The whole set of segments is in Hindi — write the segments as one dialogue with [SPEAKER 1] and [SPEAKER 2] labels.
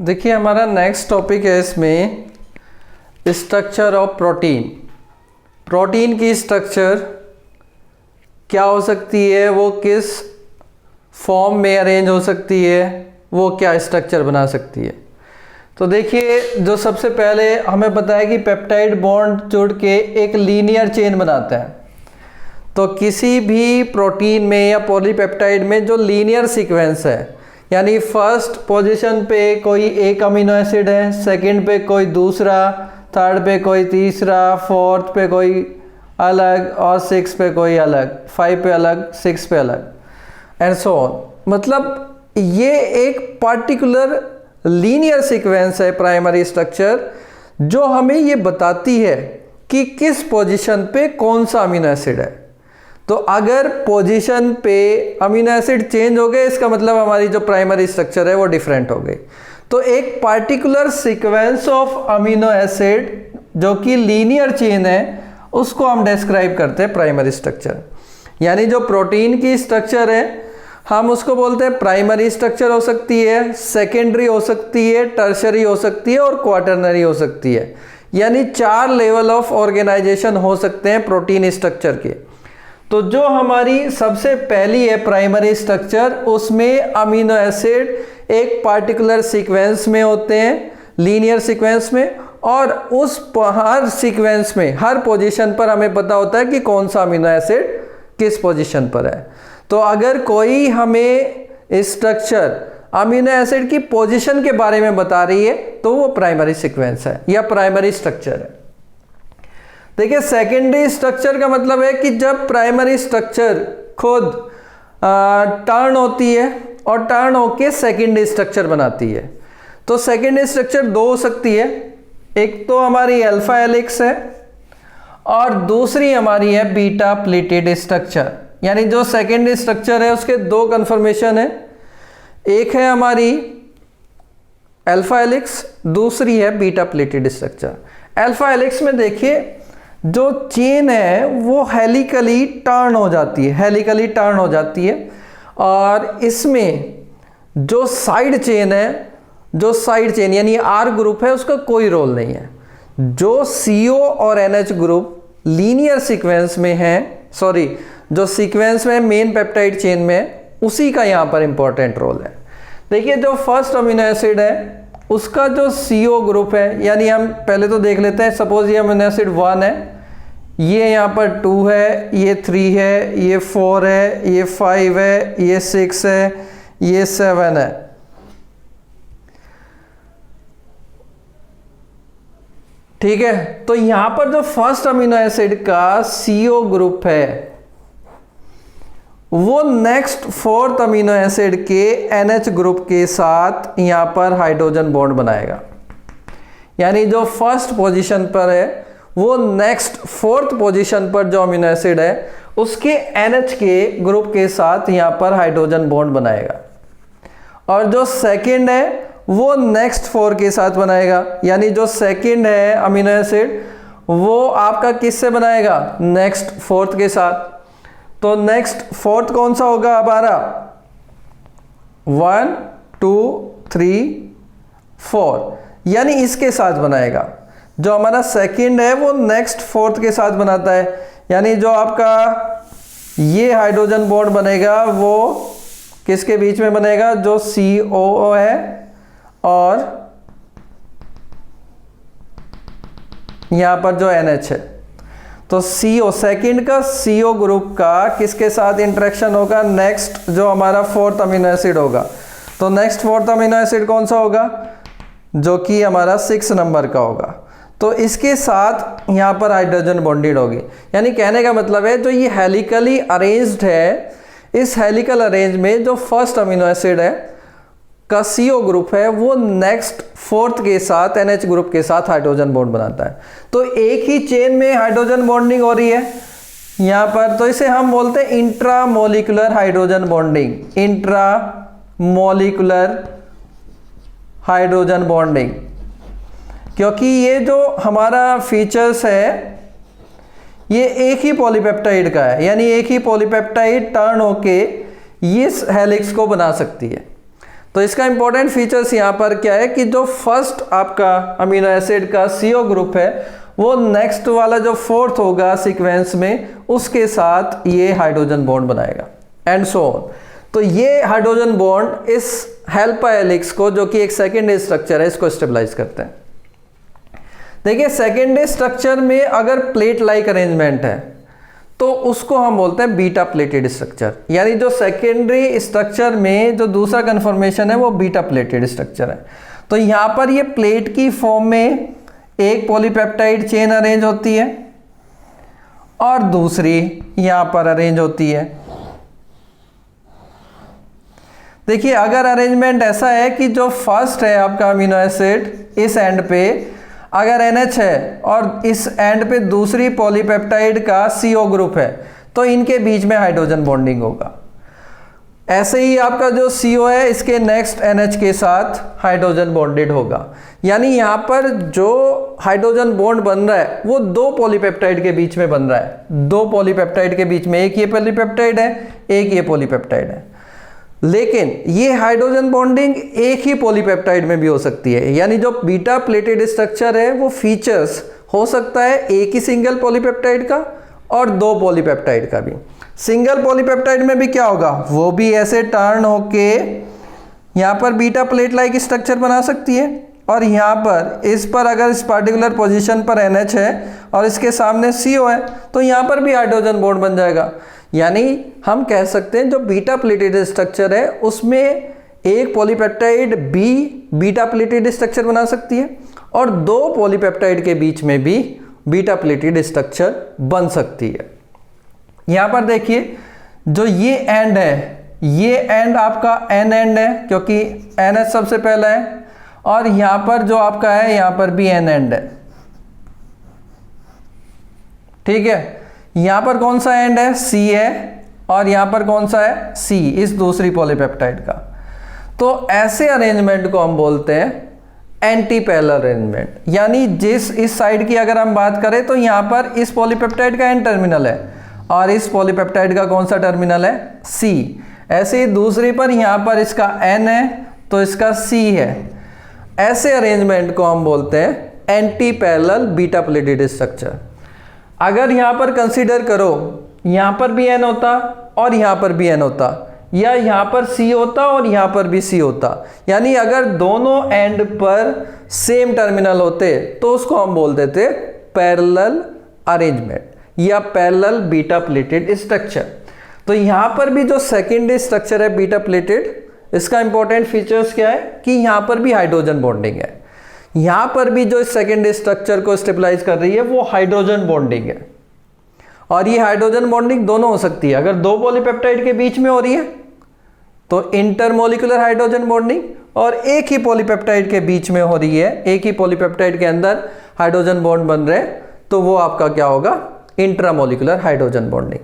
[SPEAKER 1] देखिए हमारा नेक्स्ट टॉपिक है इसमें स्ट्रक्चर ऑफ प्रोटीन। प्रोटीन की स्ट्रक्चर क्या हो सकती है, वो किस फॉर्म में अरेंज हो सकती है, वो क्या स्ट्रक्चर बना सकती है। तो देखिए जो सबसे पहले हमें पता है कि पेप्टाइड बॉन्ड जुड़ के एक लीनियर चेन बनाता है। तो किसी भी प्रोटीन में या पॉलीपेप्टाइड में जो लीनियर सीक्वेंस है, यानी फर्स्ट पोजीशन पे कोई एक अमीनो एसिड है, सेकंड पे कोई दूसरा, थर्ड पे कोई तीसरा, फोर्थ पे कोई अलग और सिक्स पे कोई अलग, 5 पे अलग, 6 पे अलग एंड सो ऑन। मतलब ये एक पार्टिकुलर लीनियर सीक्वेंस है प्राइमरी स्ट्रक्चर, जो हमें ये बताती है कि किस पोजीशन पे कौन सा अमीनो एसिड है। तो अगर पोजीशन पे अमीनो एसिड चेंज हो गए, इसका मतलब हमारी जो प्राइमरी स्ट्रक्चर है वो डिफरेंट हो गई। तो एक particular sequence of amino acid जो कि लीनियर चेन है, उसको हम डिस्क्राइब करते हैं प्राइमरी स्ट्रक्चर। यानी जो प्रोटीन की स्ट्रक्चर है हम उसको बोलते हैं प्राइमरी स्ट्रक्चर हो सकती है, सेकेंडरी हो सकती है, टर्शरी हो सकती है और क्वाटरनरी हो सकती है। यानी 4 लेवल ऑफ ऑर्गेनाइजेशन हो सकते हैं प्रोटीन स्ट्रक्चर के। तो जो हमारी सबसे पहली है प्राइमरी स्ट्रक्चर, उसमें अमीनो एसिड एक पार्टिकुलर सीक्वेंस में होते हैं, लीनियर सीक्वेंस में, और उस हर सीक्वेंस में हर पोजीशन पर हमें पता होता है कि कौन सा अमीनो एसिड किस पोजीशन पर है। तो अगर कोई हमें स्ट्रक्चर अमीनो एसिड की पोजीशन के बारे में बता रही है तो वो प्राइमरी सीक्वेंस है या प्राइमरी स्ट्रक्चर है। देखिए सेकेंडरी स्ट्रक्चर का मतलब है कि जब प्राइमरी स्ट्रक्चर खुद टर्न होती है और टर्न होके सेकेंडरी स्ट्रक्चर बनाती है। तो सेकेंडरी स्ट्रक्चर 2 हो सकती है, एक तो हमारी अल्फा हेलिक्स है और दूसरी हमारी है बीटा प्लेटेड स्ट्रक्चर। यानी जो सेकेंडरी स्ट्रक्चर है उसके 2 कन्फर्मेशन है, एक है हमारी अल्फा हेलिक्स, दूसरी है beta pleated structure. Alpha helix में देखिए जो चेन है वो हेलिकली टर्न हो जाती है, और इसमें जो साइड चेन यानी आर ग्रुप है उसका कोई रोल नहीं है। जो CO और NH ग्रुप लीनियर सीक्वेंस में है, जो सीक्वेंस में मेन पेप्टाइड चेन में, उसी का यहाँ पर इंपॉर्टेंट रोल है। देखिए जो फर्स्ट अमीनो एसिड है उसका जो CO ग्रुप है, यानी हम पहले तो देख लेते हैं, सपोज ये अमीनो एसिड 1 है, ये यहाँ पर 2 है, ये 3 है, ये 4 है, ये 5 है, ये 6 है, ये 7 है। ठीक है, तो यहाँ पर जो फर्स्ट अमीनो एसिड का CO ग्रुप है वो नेक्स्ट 4th अमीनो एसिड के NH ग्रुप के साथ यहाँ पर हाइड्रोजन बॉन्ड बनाएगा। यानी जो फर्स्ट पोजीशन पर है वो नेक्स्ट 4th पोजीशन पर जो अमीनो एसिड है उसके NH के ग्रुप के साथ यहाँ पर हाइड्रोजन बॉन्ड बनाएगा, और जो सेकंड है वो नेक्स्ट 4 के साथ बनाएगा। यानी जो सेकंड है अमीनो एसिड वो आपका किससे बनाएगा, नेक्स्ट 4th के साथ। तो नेक्स्ट 4th कौन सा होगा हमारा, 1 2 3 4, यानी इसके साथ बनाएगा। जो हमारा सेकंड है वो नेक्स्ट 4th के साथ बनाता है। यानी जो आपका ये हाइड्रोजन बॉन्ड बनेगा वो किसके बीच में बनेगा, जो COO है और यहां पर जो NH है। तो CO सेकंड का CO ग्रुप का किसके साथ इंटरेक्शन होगा, नेक्स्ट जो हमारा 4th अमीनो एसिड होगा। तो नेक्स्ट 4th अमीनो एसिड कौन सा होगा, जो कि हमारा 6 नंबर का होगा। तो इसके साथ यहाँ पर हाइड्रोजन बॉन्डेड होगी। यानी कहने का मतलब है जो ये हेलिकली अरेंज्ड है, इस हेलिकल अरेंज में जो फर्स्ट अमीनो एसिड है का CO ग्रुप है वो नेक्स्ट 4th के साथ NH ग्रुप के साथ हाइड्रोजन बॉन्ड बनाता है। तो एक ही चेन में हाइड्रोजन बॉन्डिंग हो रही है यहाँ पर, तो इसे हम बोलते हैं intramolecular hydrogen bonding, intramolecular hydrogen bonding. क्योंकि ये जो हमारा फीचर्स है ये एक ही पॉलीपेप्टाइड का है, यानी एक ही पॉलीपेप्टाइड टर्न होके इस हेलिक्स को बना सकती है। तो इसका इंपॉर्टेंट फीचर्स यहाँ पर क्या है कि जो फर्स्ट आपका अमीनो एसिड का CO ग्रुप है वो नेक्स्ट वाला जो फोर्थ होगा सीक्वेंस में उसके साथ ये हाइड्रोजन बॉन्ड बनाएगा एंड सो ऑन। तो ये हाइड्रोजन बॉन्ड इस हेल्पा हेलिक्स को, जो कि एक सेकेंडरी स्ट्रक्चर है, इसको स्टेबलाइज करते हैं। देखिए सेकेंडरी स्ट्रक्चर में अगर प्लेट लाइक अरेंजमेंट है तो उसको हम बोलते हैं बीटा प्लेटेड स्ट्रक्चर, यानी जो सेकेंडरी स्ट्रक्चर में जो दूसरा कन्फर्मेशन है वो बीटा प्लेटेड स्ट्रक्चर है। तो यहाँ पर ये प्लेट की फॉर्म में एक पॉलीपेप्टाइड चेन अरेंज होती है और दूसरी यहाँ पर अरेंज होती है। देखिए अगर अरेंजमेंट ऐसा है कि जो फर्स्ट है आपका अमीनो एसिड इस एंड पे अगर NH है और इस एंड पे दूसरी पॉलीपेप्टाइड का CO ग्रुप है तो इनके बीच में हाइड्रोजन बॉन्डिंग होगा। ऐसे ही आपका जो CO है इसके नेक्स्ट NH के साथ हाइड्रोजन बॉन्डेड होगा, यानी यहाँ पर जो हाइड्रोजन बॉन्ड बन रहा है वो दो पॉलीपेप्टाइड के बीच में बन रहा है। दो पॉलीपेप्टाइड के बीच में, एक ये पॉलीपेप्टाइड है, एक ये पॉलीपेप्टाइड है। लेकिन ये हाइड्रोजन बॉन्डिंग एक ही पॉलीपेप्टाइड में भी हो सकती है, यानी जो बीटा प्लेटेड स्ट्रक्चर है वो फीचर्स हो सकता है एक ही सिंगल पॉलीपेप्टाइड का और दो पॉलीपेप्टाइड का भी। सिंगल पॉलीपेप्टाइड में भी क्या होगा, वो भी ऐसे टर्न होके यहाँ पर बीटा प्लेट लाइक स्ट्रक्चर बना सकती है और यहाँ पर इस पर अगर इस पर्टिकुलर पोजीशन पर NH है और इसके सामने CO है तो यहाँ पर भी हाइड्रोजन बॉन्ड बन जाएगा। यानी हम कह सकते हैं जो बीटा प्लेटेड स्ट्रक्चर है उसमें एक पॉलीपेप्टाइड भी बीटा प्लेटेड स्ट्रक्चर बना सकती है और दो पॉलीपेप्टाइड के बीच में भी बीटा प्लेटेड स्ट्रक्चर बन सकती है। यहाँ पर देखिए जो ये एंड है, ये एंड आपका N एंड है क्योंकि NH सबसे पहला है और यहाँ पर जो आपका है यहाँ पर भी N एंड है, ठीक है। यहाँ पर कौन सा एंड है, C है और यहाँ पर कौन सा है, C, इस दूसरी पॉलीपेप्टाइड का। तो ऐसे अरेंजमेंट को हम बोलते हैं एंटी पैरेलल अरेंजमेंट, यानी जिस इस साइड की अगर हम बात करें तो यहाँ पर इस पॉलीपेप्टाइड का N टर्मिनल है और इस पॉलीपेप्टाइड का कौन सा टर्मिनल है, C। ऐसे ही दूसरी पर यहाँ पर इसका N है तो इसका C है। ऐसे अरेंजमेंट को हम बोलते हैं anti parallel beta pleated structure. अगर यहाँ पर कंसीडर करो यहाँ पर भी N होता और यहाँ पर भी N होता, या यहाँ पर C होता और यहाँ पर भी C होता, यानी अगर दोनों एंड पर सेम टर्मिनल होते तो उसको हम बोल देते पैरेलल अरेंजमेंट या पैरेलल बीटा प्लेटेड स्ट्रक्चर। तो यहाँ पर भी जो सेकेंडरी स्ट्रक्चर है बीटा प्लेटेड, इसका इंपॉर्टेंट फीचर्स क्या है कि यहाँ पर भी हाइड्रोजन बॉन्डिंग है। यहाँ पर भी जो इस सेकेंडरी स्ट्रक्चर को स्टेबलाइज कर रही है वो हाइड्रोजन बॉन्डिंग है और ये हाइड्रोजन बॉन्डिंग दोनों हो सकती है। अगर दो पॉलीपेप्टाइड के बीच में हो रही है तो इंटरमोलिकुलर हाइड्रोजन बॉन्डिंग, और एक ही पॉलीपेप्टाइड के बीच में हो रही है, एक ही पॉलीपेप्टाइड के अंदर हाइड्रोजन बॉन्ड बन रहे हैं तो वो आपका क्या होगा, intramolecular hydrogen bonding.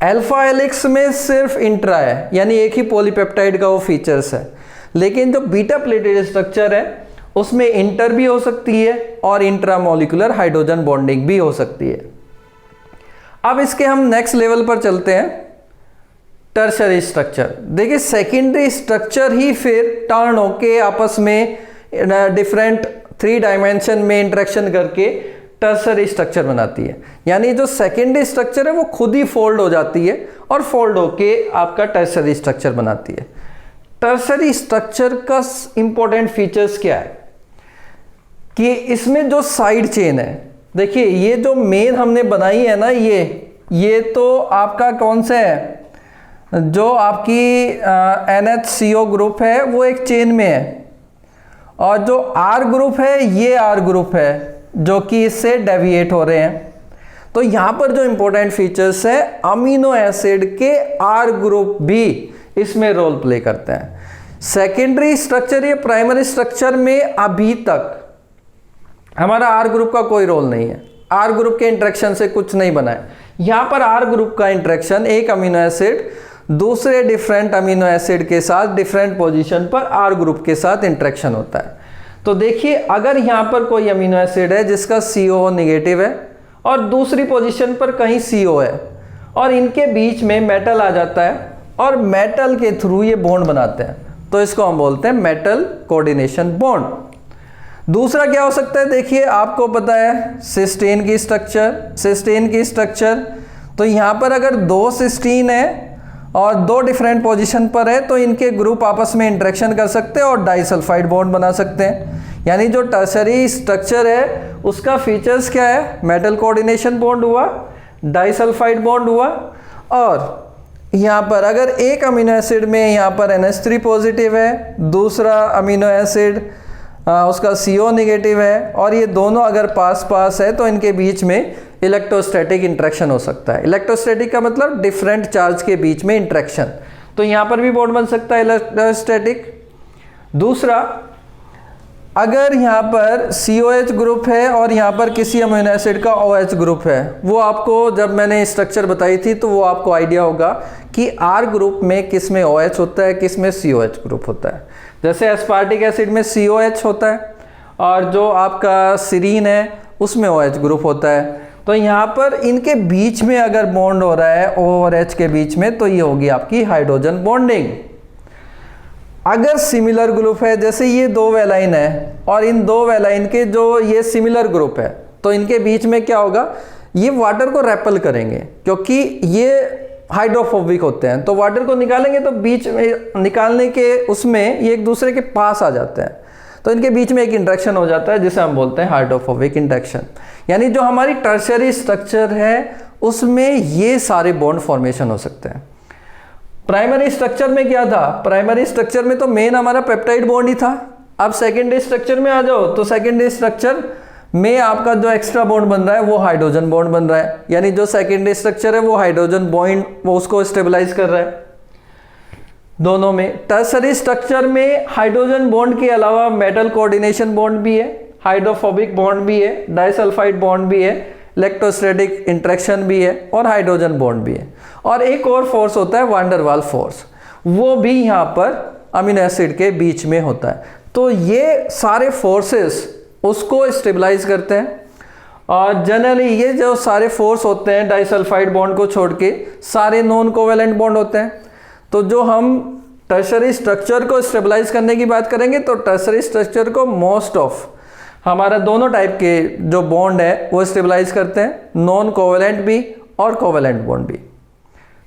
[SPEAKER 1] Alpha helix में सिर्फ इंट्रा है, यानी एक ही पॉलीपेप्टाइड का वो फीचर्स है, लेकिन जो बीटा प्लेटेड स्ट्रक्चर है उसमें इंटर भी हो सकती है और इंट्रामोलिकुलर हाइड्रोजन बॉन्डिंग भी हो सकती है। अब इसके हम नेक्स्ट लेवल पर चलते हैं, टर्शरी स्ट्रक्चर। देखिए सेकेंडरी स्ट्रक्चर ही फिर टर्न होके आपस में डिफरेंट 3 डायमेंशन में इंटरेक्शन करके टर्शरी स्ट्रक्चर बनाती है, यानी जो सेकेंडरी स्ट्रक्चर है वो खुद ही फोल्ड हो जाती है और फोल्ड होके आपका टर्शरी स्ट्रक्चर बनाती है। टर्शरी स्ट्रक्चर का इंपॉर्टेंट फीचर्स क्या है कि इसमें जो साइड चेन है, देखिए ये जो मेन हमने बनाई है ना, ये तो आपका कौन सा है, जो आपकी NHCO ग्रुप है वो एक चेन में है और जो R ग्रुप है ये R ग्रुप है जो कि इससे डेविएट हो रहे हैं। तो यहाँ पर जो इंपॉर्टेंट फीचर्स है, अमीनो एसिड के R ग्रुप भी इसमें रोल प्ले करते हैं। सेकेंडरी स्ट्रक्चर या प्राइमरी स्ट्रक्चर में अभी तक हमारा R ग्रुप का कोई रोल नहीं है, R ग्रुप के इंटरेक्शन से कुछ नहीं बना है। यहाँ पर R ग्रुप का इंटरेक्शन एक अमीनो एसिड दूसरे डिफरेंट अमीनो एसिड के साथ डिफरेंट पोजीशन पर R ग्रुप के साथ इंटरेक्शन होता है। तो देखिए अगर यहाँ पर कोई अमीनो एसिड है जिसका CO नेगेटिव है और दूसरी पोजीशन पर कहीं CO है और इनके बीच में मेटल आ जाता है और मेटल के थ्रू ये बॉन्ड बनाते हैं, तो इसको हम बोलते हैं मेटल कोऑर्डिनेशन बॉन्ड। दूसरा क्या हो सकता है, देखिए आपको पता है सिस्टीन की स्ट्रक्चर, तो यहाँ पर अगर 2 सिस्टीन है और 2 डिफरेंट पोजीशन पर है तो इनके ग्रुप आपस में इंटरेक्शन कर सकते हैं और डाइसल्फाइड बॉन्ड बना सकते हैं। यानी जो टर्शरी स्ट्रक्चर है उसका फीचर्स क्या है, मेटल कोऑर्डिनेशन बॉन्ड हुआ, डाइसल्फाइड बॉन्ड हुआ, और यहाँ पर अगर एक अमीनो एसिड में यहाँ पर NH3 पॉजिटिव है, दूसरा अमीनो एसिड उसका CO नेगेटिव है, और ये दोनों अगर पास है तो इनके बीच में इलेक्ट्रोस्टैटिक इंटरेक्शन हो सकता है। इलेक्ट्रोस्टैटिक का मतलब डिफरेंट चार्ज के बीच में इंटरेक्शन, तो यहाँ पर भी बॉन्ड बन सकता है इलेक्ट्रोस्टैटिक। दूसरा, अगर यहाँ पर COH ग्रुप है और यहाँ पर किसी अमीनो एसिड का OH ग्रुप है, वो आपको जब मैंने स्ट्रक्चर बताई थी तो वो आपको आइडिया होगा कि R ग्रुप में किस में OH होता है, किस में COH ग्रुप होता है। जैसे एस्पार्टिक एसिड में COH होता है और जो आपका सीरीन है उसमें OH ग्रुप होता है। तो यहाँ पर इनके बीच में अगर बॉन्ड हो रहा है O और H के बीच में, तो ये होगी आपकी हाइड्रोजन बॉन्डिंग। अगर सिमिलर ग्रुप है, जैसे ये 2 वेलाइन है और इन 2 वेलाइन के जो ये सिमिलर ग्रुप है, तो इनके बीच में क्या होगा, ये वाटर को रेपल करेंगे क्योंकि ये हाइड्रोफोबिक होते हैं। तो वाटर को निकालेंगे तो बीच में निकालने के उसमें ये एक दूसरे के पास आ जाते हैं, तो इनके बीच में एक इंटरेक्शन हो जाता है जिसे हम बोलते हैं हाइड्रोफोबिक इंटरेक्शन। यानी जो हमारी टर्शियरी स्ट्रक्चर है उसमें ये सारे बॉन्ड फॉर्मेशन हो सकते हैं। प्राइमरी स्ट्रक्चर में क्या था, प्राइमरी स्ट्रक्चर में तो मेन हमारा पेप्टाइड बॉन्ड ही था। अब सेकेंडरी स्ट्रक्चर में आ जाओ तो सेकेंडरी स्ट्रक्चर में आपका जो एक्स्ट्रा बॉन्ड बन रहा है वो हाइड्रोजन बॉन्ड बन रहा है। यानी जो सेकेंडरी स्ट्रक्चर है वो हाइड्रोजन बॉन्ड वो उसको स्टेबलाइज कर रहा है दोनों में। टर्शरी स्ट्रक्चर में हाइड्रोजन बॉन्ड के अलावा मेटल कोऑर्डिनेशन बॉन्ड भी है, हाइड्रोफोबिक बॉन्ड भी है, डाइसल्फाइड बॉन्ड भी है, इलेक्ट्रोस्टैटिक इंटरेक्शन भी है और हाइड्रोजन बॉन्ड भी है। और एक और फोर्स होता है वान डेर वाल फोर्स, वो भी यहाँ पर अमीनो एसिड के बीच में होता है। तो ये सारे फोर्सेस उसको स्टेबलाइज करते हैं। और जनरली ये जो सारे फोर्स होते हैं डाइसल्फाइड बॉन्ड को छोड़ के सारे नॉन कोवेलेंट बॉन्ड होते हैं। तो जो हम टर्शरी स्ट्रक्चर को स्टेबलाइज करने की बात करेंगे तो टर्शरी स्ट्रक्चर को मोस्ट ऑफ हमारा दोनों टाइप के जो बॉन्ड है वो स्टेबलाइज करते हैं, नॉन कोवेलेंट भी और कोवेलेंट बॉन्ड भी।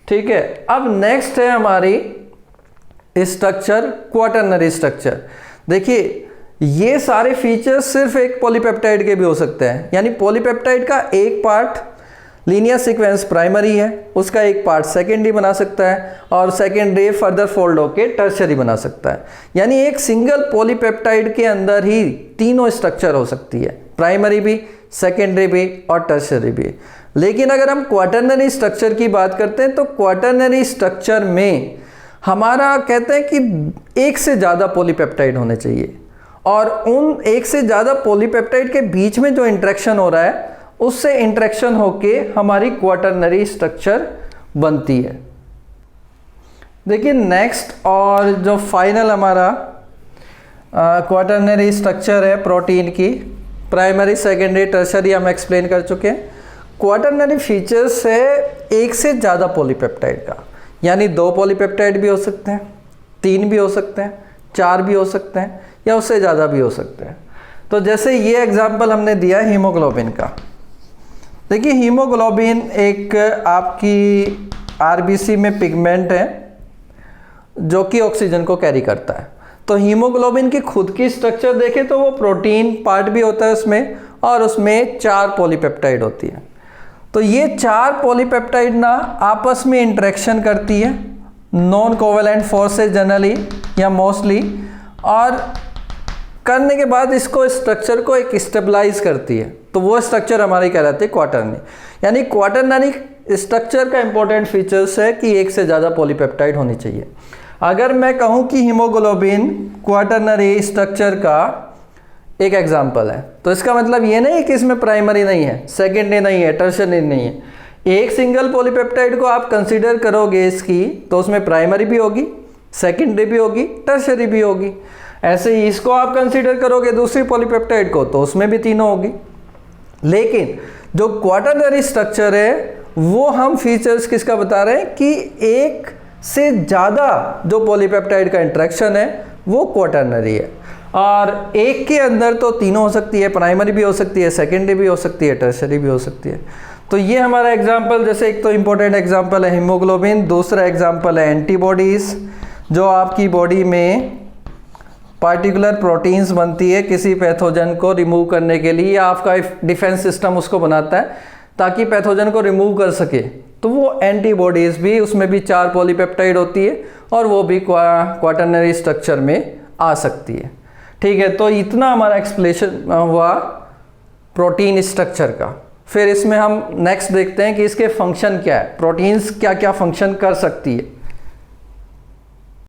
[SPEAKER 1] ठीक है, अब नेक्स्ट है हमारी स्ट्रक्चर क्वाटरनरी स्ट्रक्चर। देखिए ये सारे फीचर्स सिर्फ एक पॉलीपेप्टाइड के भी हो सकते हैं। यानी पॉलीपेप्टाइड का एक पार्ट लीनियर सीक्वेंस प्राइमरी है, उसका एक पार्ट सेकेंडरी बना सकता है और सेकेंडरी फर्दर फोल्ड होके टर्शरी बना सकता है। यानी एक सिंगल पॉलीपेप्टाइड के अंदर ही तीनों स्ट्रक्चर हो सकती है, प्राइमरी भी, सेकेंडरी भी और टर्शरी भी। लेकिन अगर हम क्वाटरनरी स्ट्रक्चर की बात करते हैं तो क्वाटरनरी स्ट्रक्चर में हमारा कहते हैं कि एक से ज़्यादा पॉलीपेप्टाइड होने चाहिए और उन एक से ज़्यादा पॉलीपेप्टाइड के बीच में जो इंटरेक्शन हो रहा है उससे इंटरेक्शन होके हमारी क्वाटरनरी स्ट्रक्चर बनती है। देखिए नेक्स्ट और जो फाइनल हमारा क्वाटरनरी स्ट्रक्चर है प्रोटीन की, प्राइमरी सेकेंडरी टर्शरी हम एक्सप्लेन कर चुके हैं। क्वाटरनरी फीचर्स है एक से ज़्यादा पॉलीपेप्टाइड का, यानी 2 पॉलीपेप्टाइड भी हो सकते हैं, 3 भी हो सकते हैं, 4 भी हो सकते हैं या उससे ज़्यादा भी हो सकते हैं। तो जैसे ये एग्जाम्पल हमने दिया हीमोग्लोबिन का। देखिए हीमोग्लोबिन एक आपकी आरबीसी में पिगमेंट है जो कि ऑक्सीजन को कैरी करता है। तो हीमोग्लोबिन की खुद की स्ट्रक्चर देखें तो वो प्रोटीन पार्ट भी होता है उसमें और उसमें 4 पॉलीपेप्टाइड होती है। तो ये 4 पॉलीपेप्टाइड ना आपस में इंटरेक्शन करती है नॉन कोवेलेंट फोर्सेस जनरली या मोस्टली, और करने के बाद इसको स्ट्रक्चर को एक स्टेबलाइज करती है। तो वो स्ट्रक्चर हमारी कहलाती है क्वाटरनरी। यानी क्वाटरनरी स्ट्रक्चर का इंपॉर्टेंट फीचर्स है कि एक से ज़्यादा पॉलीपेप्टाइड होनी चाहिए। अगर मैं कहूँ कि हीमोग्लोबिन क्वाटरनरी स्ट्रक्चर का एक एग्जाम्पल है तो इसका मतलब ये नहीं कि इसमें प्राइमरी नहीं है, सेकेंडरी नहीं है, टर्शरी नहीं है। एक सिंगल पॉलीपेप्टाइड को आप कंसीडर करोगे इसकी तो उसमें प्राइमरी भी होगी, सेकेंडरी भी होगी, टर्शरी भी होगी। ऐसे ही इसको आप कंसीडर करोगे दूसरी पॉलीपेप्टाइड को तो उसमें भी तीनों होगी। लेकिन जो क्वाटरनरी स्ट्रक्चर है वो हम फीचर्स किसका बता रहे हैं कि एक से ज़्यादा जो पॉलीपेप्टाइड का इंटरेक्शन है वो क्वाटरनरी है। और एक के अंदर तो तीनों हो सकती है, प्राइमरी भी हो सकती है, सेकेंडरी भी हो सकती है, टर्शरी भी हो सकती है। तो ये हमारा एग्जाम्पल, जैसे एक तो इम्पोर्टेंट एग्जाम्पल है हीमोग्लोबिन, दूसरा एग्जाम्पल है एंटीबॉडीज़, जो आपकी बॉडी में पार्टिकुलर प्रोटीन्स बनती है किसी पैथोजन को रिमूव करने के लिए, या आपका डिफेंस सिस्टम उसको बनाता है ताकि पैथोजन को रिमूव कर सके। तो वो एंटीबॉडीज़ भी, उसमें भी 4 पॉलीपेप्टाइड होती है और वो भी क्वाटरनरी स्ट्रक्चर में आ सकती है। ठीक है, तो इतना हमारा एक्सप्लेनेशन हुआ प्रोटीन स्ट्रक्चर का। फिर इसमें हम नेक्स्ट देखते हैं कि इसके फंक्शन क्या है, प्रोटीन्स क्या क्या फंक्शन कर सकती है।